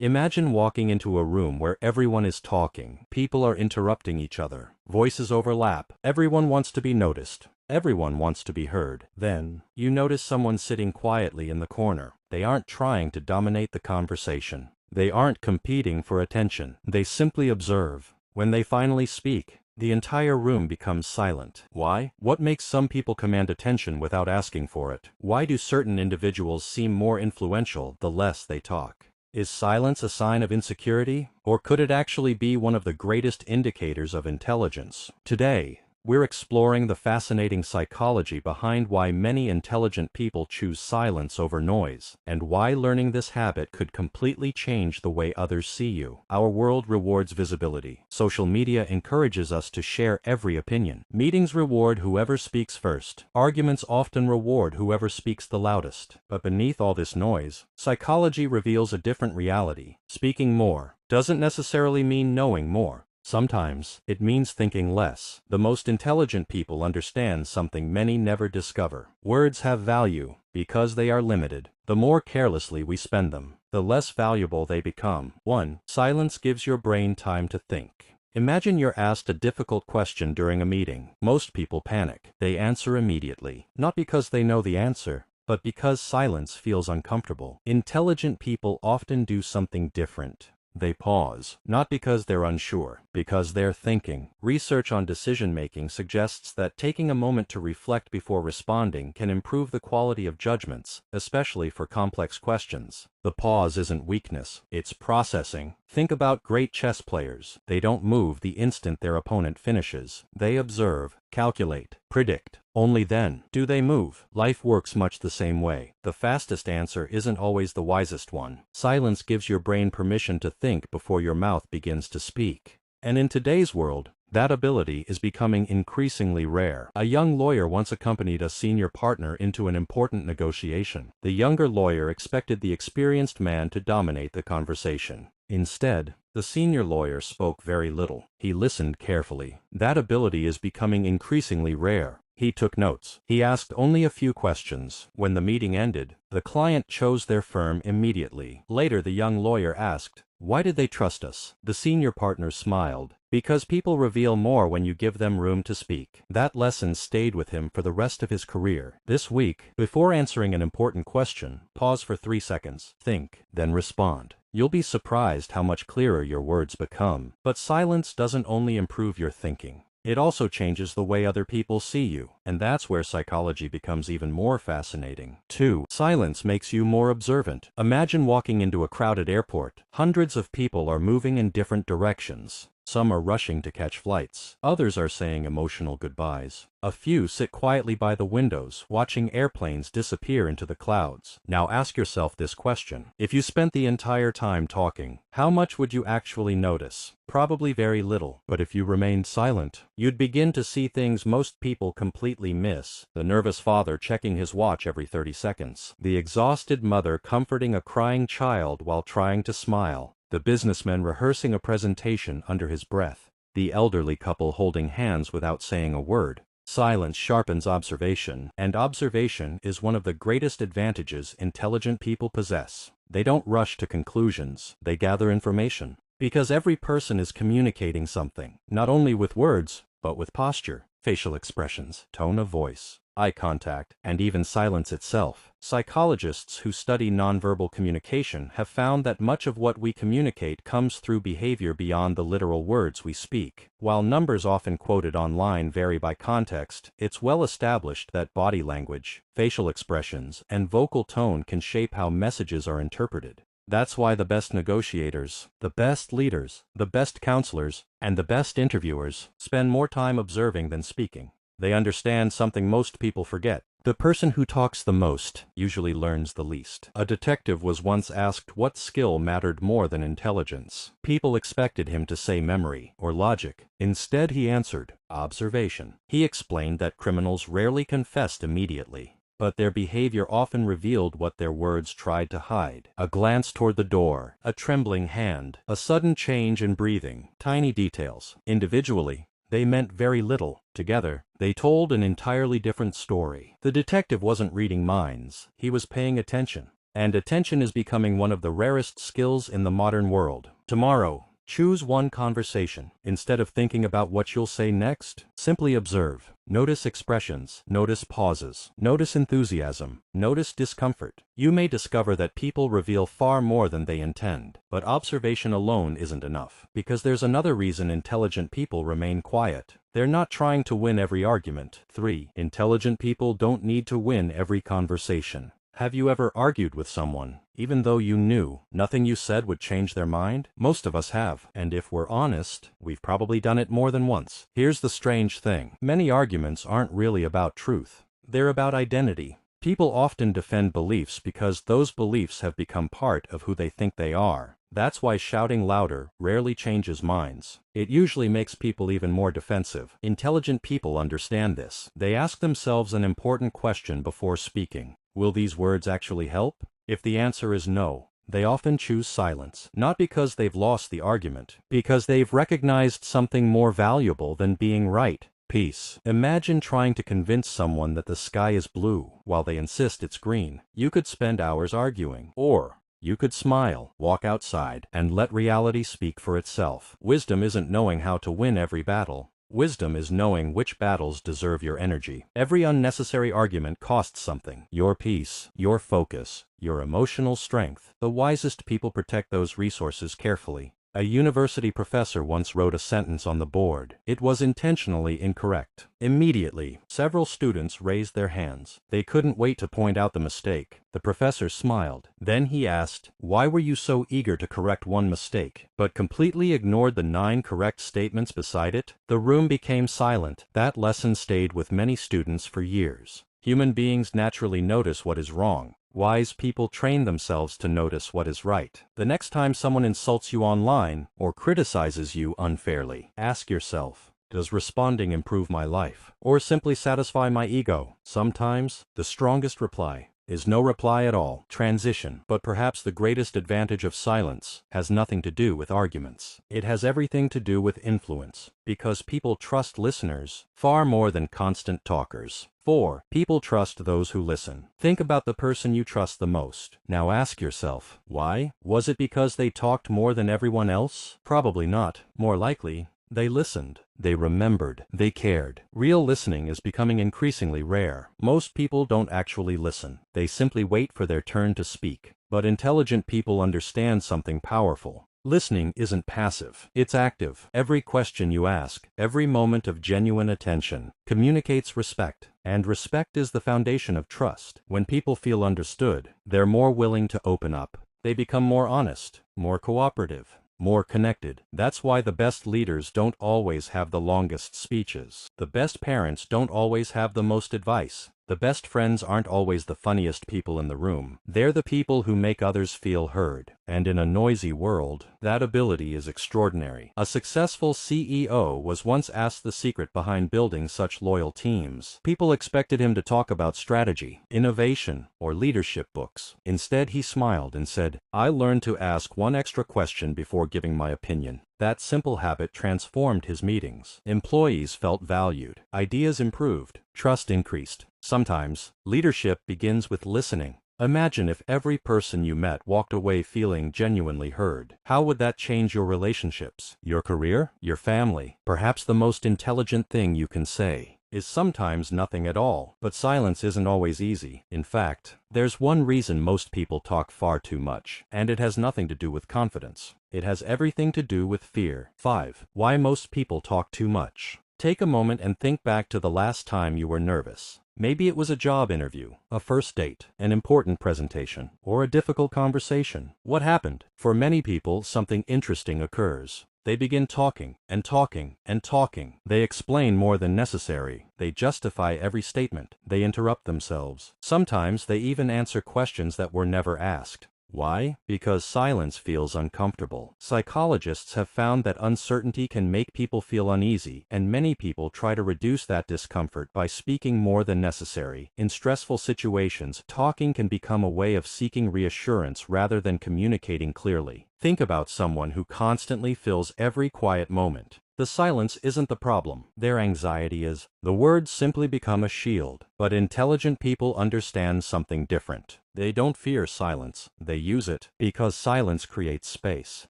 Imagine walking into a room where everyone is talking, people are interrupting each other, voices overlap, everyone wants to be noticed, everyone wants to be heard. Then, you notice someone sitting quietly in the corner. They aren't trying to dominate the conversation. They aren't competing for attention. They simply observe. When they finally speak, the entire room becomes silent. Why? What makes some people command attention without asking for it? Why do certain individuals seem more influential the less they talk? Is silence a sign of insecurity, or could it actually be one of the greatest indicators of intelligence? Today, we're exploring the fascinating psychology behind why many intelligent people choose silence over noise, and why learning this habit could completely change the way others see you. Our world rewards visibility. Social media encourages us to share every opinion. Meetings reward whoever speaks first. Arguments often reward whoever speaks the loudest. But beneath all this noise, psychology reveals a different reality. Speaking more doesn't necessarily mean knowing more. Sometimes, it means thinking less. The most intelligent people understand something many never discover. Words have value because they are limited. The more carelessly we spend them, the less valuable they become. 1. Silence gives your brain time to think. Imagine you're asked a difficult question during a meeting. Most people panic. They answer immediately, not because they know the answer, but because silence feels uncomfortable. Intelligent people often do something different. They pause, not because they're unsure, because they're thinking. Research on decision-making suggests that taking a moment to reflect before responding can improve the quality of judgments, especially for complex questions. The pause isn't weakness, it's processing. Think about great chess players. They don't move the instant their opponent finishes. They observe, calculate, predict. Only then do they move. Life works much the same way. The fastest answer isn't always the wisest one. Silence gives your brain permission to think before your mouth begins to speak. And in today's world, that ability is becoming increasingly rare. A young lawyer once accompanied a senior partner into an important negotiation. The younger lawyer expected the experienced man to dominate the conversation. Instead, the senior lawyer spoke very little. He listened carefully. That ability is becoming increasingly rare. He took notes. He asked only a few questions. When the meeting ended, the client chose their firm immediately. Later, the young lawyer asked, "Why did they trust us?" The senior partner smiled. "Because people reveal more when you give them room to speak." That lesson stayed with him for the rest of his career. This week, before answering an important question, pause for 3 seconds. Think, then respond. You'll be surprised how much clearer your words become. But silence doesn't only improve your thinking. It also changes the way other people see you, and that's where psychology becomes even more fascinating. 2. Silence makes you more observant. Imagine walking into a crowded airport. Hundreds of people are moving in different directions. Some are rushing to catch flights. Others are saying emotional goodbyes. A few sit quietly by the windows, watching airplanes disappear into the clouds. Now ask yourself this question. If you spent the entire time talking, how much would you actually notice? Probably very little. But if you remained silent, you'd begin to see things most people completely miss. The nervous father checking his watch every 30 seconds. The exhausted mother comforting a crying child while trying to smile. The businessman rehearsing a presentation under his breath. The elderly couple holding hands without saying a word. Silence sharpens observation, and observation is one of the greatest advantages intelligent people possess. They don't rush to conclusions, they gather information. Because every person is communicating something, not only with words, but with posture, facial expressions, tone of voice, eye contact, and even silence itself. Psychologists who study nonverbal communication have found that much of what we communicate comes through behavior beyond the literal words we speak. While numbers often quoted online vary by context, it's well established that body language, facial expressions, and vocal tone can shape how messages are interpreted. That's why the best negotiators, the best leaders, the best counselors, and the best interviewers spend more time observing than speaking. They understand something most people forget. The person who talks the most usually learns the least. A detective was once asked what skill mattered more than intelligence. People expected him to say memory or logic. Instead, he answered, observation. He explained that criminals rarely confessed immediately, but their behavior often revealed what their words tried to hide. A glance toward the door, a trembling hand, a sudden change in breathing, tiny details. Individually, they meant very little. Together, they told an entirely different story. The detective wasn't reading minds, he was paying attention. And attention is becoming one of the rarest skills in the modern world. Tomorrow, choose one conversation. Instead of thinking about what you'll say next, simply observe. Notice expressions, notice pauses, notice enthusiasm, notice discomfort. You may discover that people reveal far more than they intend. But observation alone isn't enough, because there's another reason intelligent people remain quiet. They're not trying to win every argument. 3. Intelligent people don't need to win every conversation. Have you ever argued with someone, even though you knew nothing you said would change their mind? Most of us have, and if we're honest, we've probably done it more than once. Here's the strange thing. Many arguments aren't really about truth. They're about identity. People often defend beliefs because those beliefs have become part of who they think they are. That's why shouting louder rarely changes minds. It usually makes people even more defensive. Intelligent people understand this. They ask themselves an important question before speaking. Will these words actually help? If the answer is no, they often choose silence. Not because they've lost the argument, because they've recognized something more valuable than being right. Peace. Imagine trying to convince someone that the sky is blue while they insist it's green. You could spend hours arguing. Or you could smile, walk outside, and let reality speak for itself. Wisdom isn't knowing how to win every battle. Wisdom is knowing which battles deserve your energy. Every unnecessary argument costs something. Your peace, your focus, your emotional strength. The wisest people protect those resources carefully. A university professor once wrote a sentence on the board. It was intentionally incorrect. Immediately, several students raised their hands. They couldn't wait to point out the mistake. The professor smiled. Then he asked, "Why were you so eager to correct one mistake, but completely ignored the 9 correct statements beside it?" The room became silent. That lesson stayed with many students for years. Human beings naturally notice what is wrong. Wise people train themselves to notice what is right. The next time someone insults you online or criticizes you unfairly, ask yourself, does responding improve my life or simply satisfy my ego? Sometimes, the strongest reply is no reply at all. Transition. But perhaps the greatest advantage of silence has nothing to do with arguments. It has everything to do with influence, because people trust listeners far more than constant talkers. 4. People trust those who listen. Think about the person you trust the most. Now ask yourself, why? Was it because they talked more than everyone else? Probably not. More likely, they listened. They remembered. They cared. Real listening is becoming increasingly rare. Most people don't actually listen. They simply wait for their turn to speak. But intelligent people understand something powerful. Listening isn't passive. It's active. Every question you ask, every moment of genuine attention, communicates respect. And respect is the foundation of trust. When people feel understood, they're more willing to open up. They become more honest, more cooperative, more connected. That's why the best leaders don't always have the longest speeches. The best parents don't always have the most advice. The best friends aren't always the funniest people in the room. They're the people who make others feel heard. And in a noisy world, that ability is extraordinary. A successful CEO was once asked the secret behind building such loyal teams. People expected him to talk about strategy, innovation, or leadership books. Instead, he smiled and said, "I learned to ask one extra question before giving my opinion." That simple habit transformed his meetings. Employees felt valued. Ideas improved. Trust increased. Sometimes, leadership begins with listening. Imagine if every person you met walked away feeling genuinely heard. How would that change your relationships, your career, your family? Perhaps the most intelligent thing you can say is sometimes nothing at all. But silence isn't always easy. In fact, there's one reason most people talk far too much, and it has nothing to do with confidence. It has everything to do with fear. 5. Why most people talk too much. Take a moment and think back to the last time you were nervous. Maybe it was a job interview, a first date, an important presentation, or a difficult conversation. What happened? For many people, something interesting occurs. They begin talking and talking and talking. They explain more than necessary. They justify every statement. They interrupt themselves. Sometimes they even answer questions that were never asked. Why? Because silence feels uncomfortable. Psychologists have found that uncertainty can make people feel uneasy, and many people try to reduce that discomfort by speaking more than necessary. In stressful situations, talking can become a way of seeking reassurance rather than communicating clearly. Think about someone who constantly fills every quiet moment. The silence isn't the problem. Their anxiety is. The words simply become a shield. But intelligent people understand something different. They don't fear silence, they use it, because silence creates space.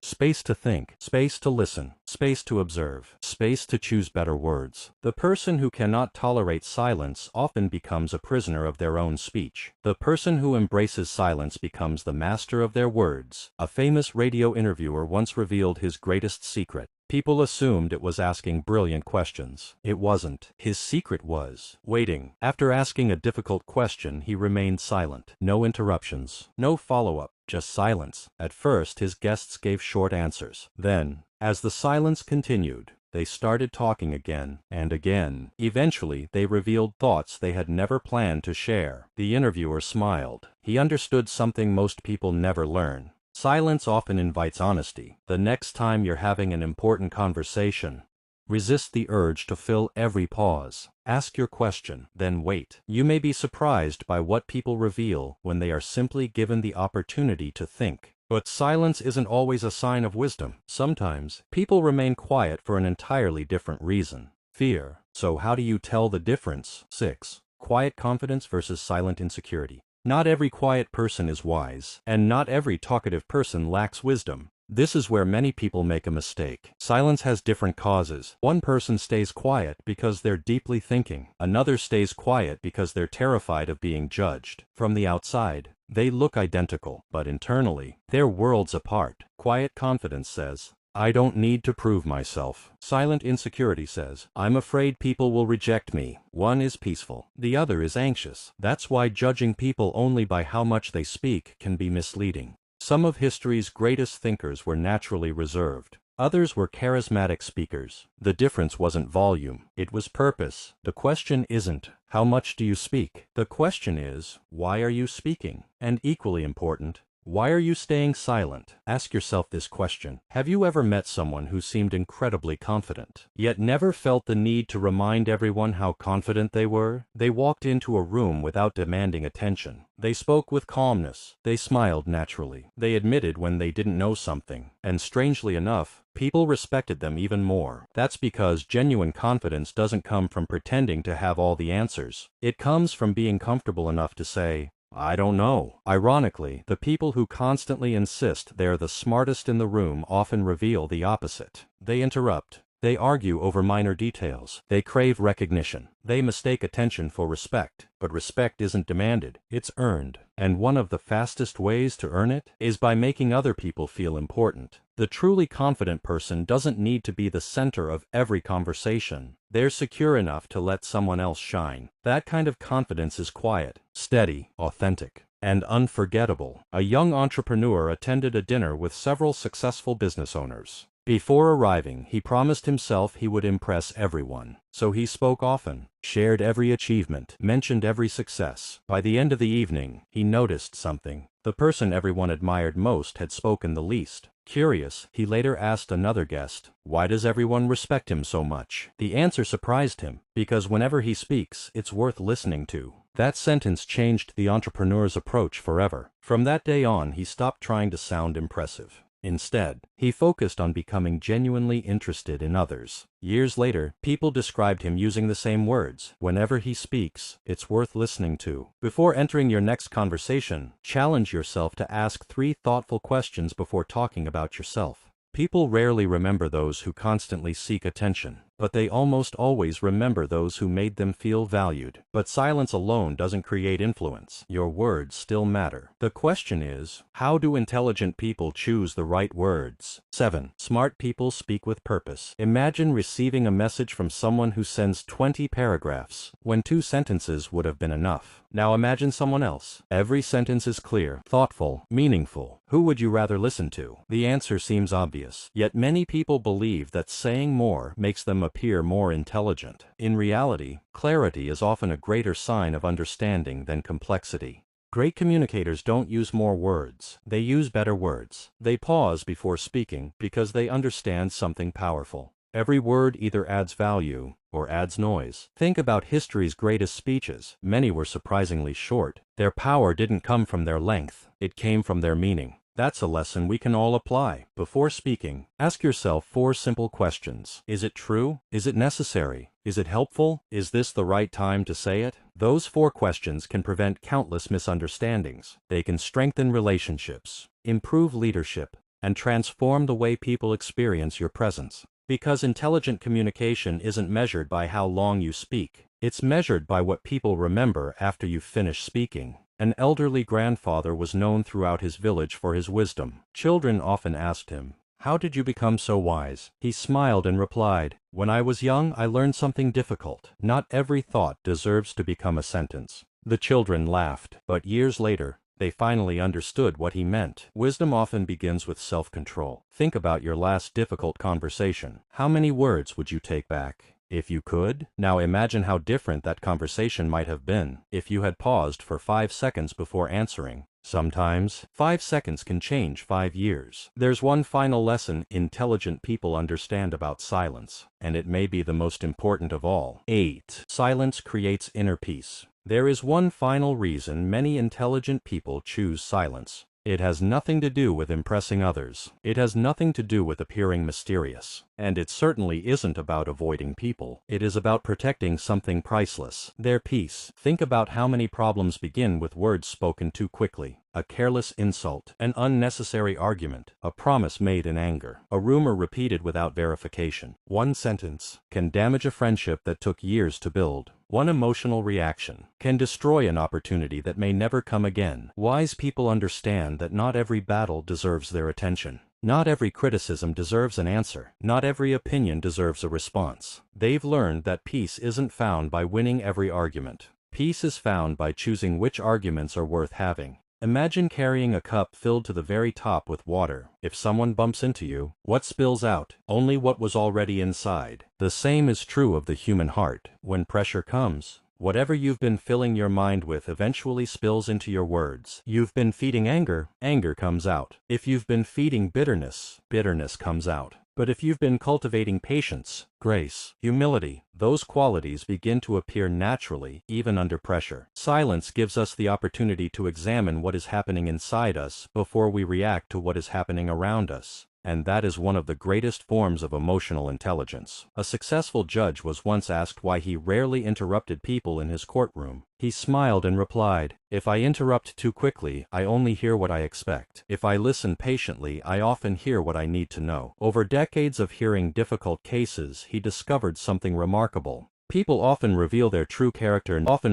Space to think, space to listen, space to observe, space to choose better words. The person who cannot tolerate silence often becomes a prisoner of their own speech. The person who embraces silence becomes the master of their words. A famous radio interviewer once revealed his greatest secret. People assumed it was asking brilliant questions. It wasn't. His secret was waiting. After asking a difficult question, he remained silent. No interruptions, no follow-up, just silence. At first, his guests gave short answers. Then, as the silence continued, they started talking again and again. Eventually, they revealed thoughts they had never planned to share. The interviewer smiled. He understood something most people never learn. Silence often invites honesty. The next time you're having an important conversation, resist the urge to fill every pause. Ask your question, then wait. You may be surprised by what people reveal when they are simply given the opportunity to think. But silence isn't always a sign of wisdom. Sometimes, people remain quiet for an entirely different reason: fear. So how do you tell the difference? 6. Quiet confidence versus silent insecurity. Not every quiet person is wise, and not every talkative person lacks wisdom. This is where many people make a mistake. Silence has different causes. One person stays quiet because they're deeply thinking. Another stays quiet because they're terrified of being judged. From the outside, they look identical, but internally, they're worlds apart. Quiet confidence says, I don't need to prove myself. Silent insecurity says, I'm afraid people will reject me. One is peaceful, the other is anxious. That's why judging people only by how much they speak can be misleading. Some of history's greatest thinkers were naturally reserved. Others were charismatic speakers. The difference wasn't volume, it was purpose. The question isn't, how much do you speak? The question is, why are you speaking? And equally important, why are you staying silent? Ask yourself this question. Have you ever met someone who seemed incredibly confident, yet never felt the need to remind everyone how confident they were? They walked into a room without demanding attention. They spoke with calmness. They smiled naturally. They admitted when they didn't know something. And strangely enough, people respected them even more. That's because genuine confidence doesn't come from pretending to have all the answers. It comes from being comfortable enough to say, I don't know. Ironically, the people who constantly insist they're the smartest in the room often reveal the opposite. They interrupt. They argue over minor details. They crave recognition. They mistake attention for respect. But respect isn't demanded, it's earned. And one of the fastest ways to earn it is by making other people feel important. The truly confident person doesn't need to be the center of every conversation. They're secure enough to let someone else shine. That kind of confidence is quiet, steady, authentic, and unforgettable. A young entrepreneur attended a dinner with several successful business owners. Before arriving, he promised himself he would impress everyone. So he spoke often, shared every achievement, mentioned every success. By the end of the evening, he noticed something. The person everyone admired most had spoken the least. Curious, he later asked another guest, why does everyone respect him so much? The answer surprised him, because whenever he speaks, it's worth listening to. That sentence changed the entrepreneur's approach forever. From that day on, he stopped trying to sound impressive. Instead, he focused on becoming genuinely interested in others. Years later, people described him using the same words. Whenever he speaks, it's worth listening to. Before entering your next conversation, challenge yourself to ask 3 thoughtful questions before talking about yourself. People rarely remember those who constantly seek attention, but they almost always remember those who made them feel valued. But silence alone doesn't create influence. Your words still matter. The question is, how do intelligent people choose the right words? 7. Smart people speak with purpose. Imagine receiving a message from someone who sends 20 paragraphs, when 2 sentences would have been enough. Now imagine someone else. Every sentence is clear, thoughtful, meaningful. Who would you rather listen to? The answer seems obvious. Yet many people believe that saying more makes them appear more intelligent. In reality, clarity is often a greater sign of understanding than complexity. Great communicators don't use more words. They use better words. They pause before speaking because they understand something powerful. Every word either adds value or adds noise. Think about history's greatest speeches. Many were surprisingly short. Their power didn't come from their length. It came from their meaning. That's a lesson we can all apply. Before speaking, ask yourself 4 simple questions. Is it true? Is it necessary? Is it helpful? Is this the right time to say it? Those 4 questions can prevent countless misunderstandings. They can strengthen relationships, improve leadership, and transform the way people experience your presence. Because intelligent communication isn't measured by how long you speak. It's measured by what people remember after you've finished speaking. An elderly grandfather was known throughout his village for his wisdom. Children often asked him, "How did you become so wise?" He smiled and replied, "When I was young, I learned something difficult. Not every thought deserves to become a sentence." The children laughed, but years later, they finally understood what he meant. Wisdom often begins with self-control. Think about your last difficult conversation. How many words would you take back? If you could, now imagine how different that conversation might have been if you had paused for 5 seconds before answering. Sometimes, 5 seconds can change 5 years. There's one final lesson intelligent people understand about silence, and it may be the most important of all. 8. Silence creates inner peace. There is one final reason many intelligent people choose silence. It has nothing to do with impressing others. It has nothing to do with appearing mysterious. And it certainly isn't about avoiding people. It is about protecting something priceless, their peace. Think about how many problems begin with words spoken too quickly. A careless insult, an unnecessary argument, a promise made in anger, a rumor repeated without verification. One sentence can damage a friendship that took years to build. One emotional reaction can destroy an opportunity that may never come again. Wise people understand that not every battle deserves their attention. Not every criticism deserves an answer. Not every opinion deserves a response. They've learned that peace isn't found by winning every argument. Peace is found by choosing which arguments are worth having. Imagine carrying a cup filled to the very top with water. If someone bumps into you, what spills out? Only what was already inside. The same is true of the human heart. When pressure comes, whatever you've been filling your mind with eventually spills into your words. You've been feeding anger, anger comes out. If you've been feeding bitterness, bitterness comes out. But if you've been cultivating patience, grace, humility, those qualities begin to appear naturally, even under pressure. Silence gives us the opportunity to examine what is happening inside us before we react to what is happening around us. And that is one of the greatest forms of emotional intelligence. A successful judge was once asked why he rarely interrupted people in his courtroom. He smiled and replied, "If I interrupt too quickly, I only hear what I expect. If I listen patiently, I often hear what I need to know." Over decades of hearing difficult cases, he discovered something remarkable. People often reveal their true character not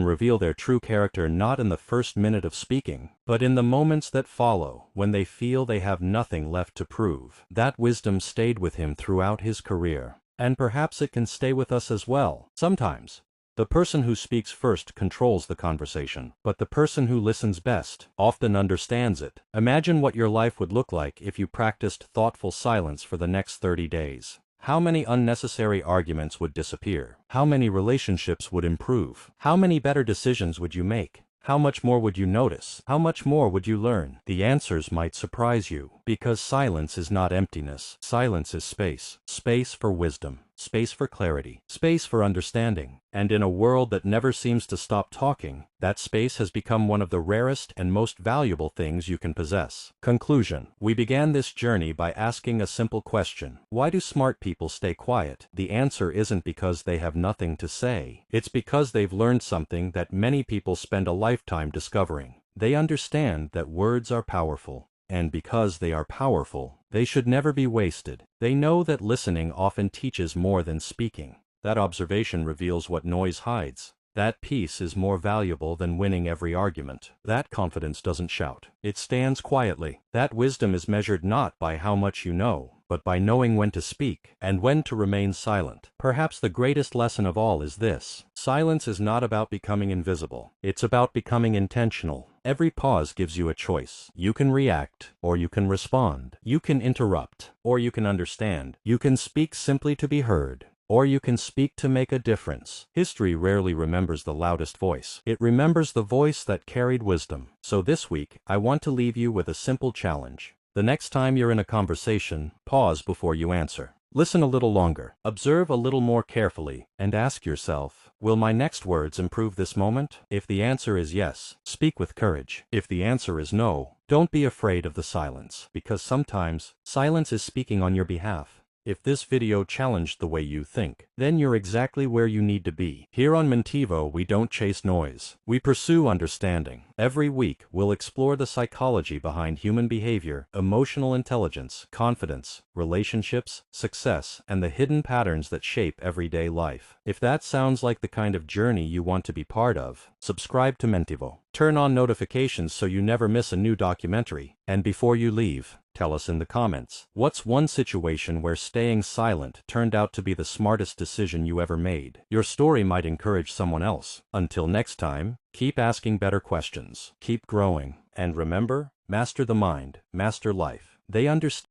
in the first minute of speaking, but in the moments that follow, when they feel they have nothing left to prove. That wisdom stayed with him throughout his career. And perhaps it can stay with us as well. Sometimes, the person who speaks first controls the conversation, but the person who listens best often understands it. Imagine what your life would look like if you practiced thoughtful silence for the next 30 days. How many unnecessary arguments would disappear? How many relationships would improve? How many better decisions would you make? How much more would you notice? How much more would you learn? The answers might surprise you, because silence is not emptiness. Silence is space. Space for wisdom. Space for clarity. Space for understanding. And in a world that never seems to stop talking, that space has become one of the rarest and most valuable things you can possess. Conclusion. We began this journey by asking a simple question. Why do smart people stay quiet? The answer isn't because they have nothing to say. It's because they've learned something that many people spend a lifetime discovering. They understand that words are powerful. And because they are powerful, they should never be wasted. They know that listening often teaches more than speaking. That observation reveals what noise hides. That peace is more valuable than winning every argument. That confidence doesn't shout. It stands quietly. That wisdom is measured not by how much you know, but by knowing when to speak and when to remain silent. Perhaps the greatest lesson of all is this. Silence is not about becoming invisible. It's about becoming intentional. Every pause gives you a choice. You can react, or you can respond. You can interrupt, or you can understand. You can speak simply to be heard, or you can speak to make a difference. History rarely remembers the loudest voice. It remembers the voice that carried wisdom. So this week, I want to leave you with a simple challenge. The next time you're in a conversation, pause before you answer. Listen a little longer, observe a little more carefully, and ask yourself, will my next words improve this moment? If the answer is yes, speak with courage. If the answer is no, Don't be afraid of the silence, because sometimes silence is speaking on your behalf. If this video challenged the way you think, then you're exactly where you need to be. Here on Mentivo, we don't chase noise. We pursue understanding. Every week, we'll explore the psychology behind human behavior, emotional intelligence, confidence, relationships, success, and the hidden patterns that shape everyday life. If that sounds like the kind of journey you want to be part of, subscribe to Mentivo. Turn on notifications so you never miss a new documentary. And before you leave, tell us in the comments, what's one situation where staying silent turned out to be the smartest decision you ever made? Your story might encourage someone else. Until next time, keep asking better questions, keep growing, and remember, master the mind, master life. They understand.